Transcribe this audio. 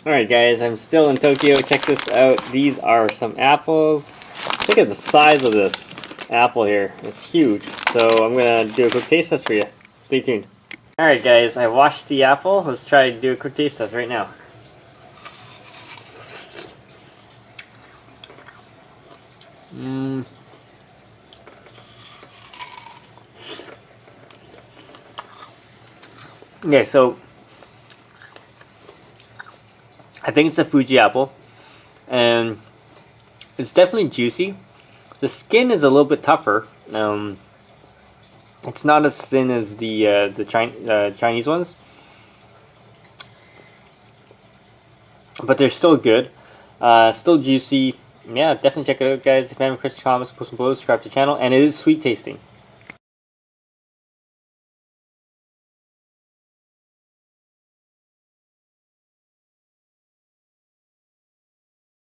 Alright guys, I'm still in Tokyo. Check this out. These are some apples. Look at the size of this apple here. It's huge. So I'm going to do a quick taste test for you. Stay tuned. Alright guys, I washed the apple. Let's try to do a quick taste test right now. Okay, so I think it's a Fuji apple, and it's definitely juicy. The skin is a little bit tougher. It's not as thin as the Chinese ones, but they're still good. Still juicy. Yeah, definitely check it out, guys. If you have any questions, comments, post them below. Subscribe to the channel, and it is sweet tasting.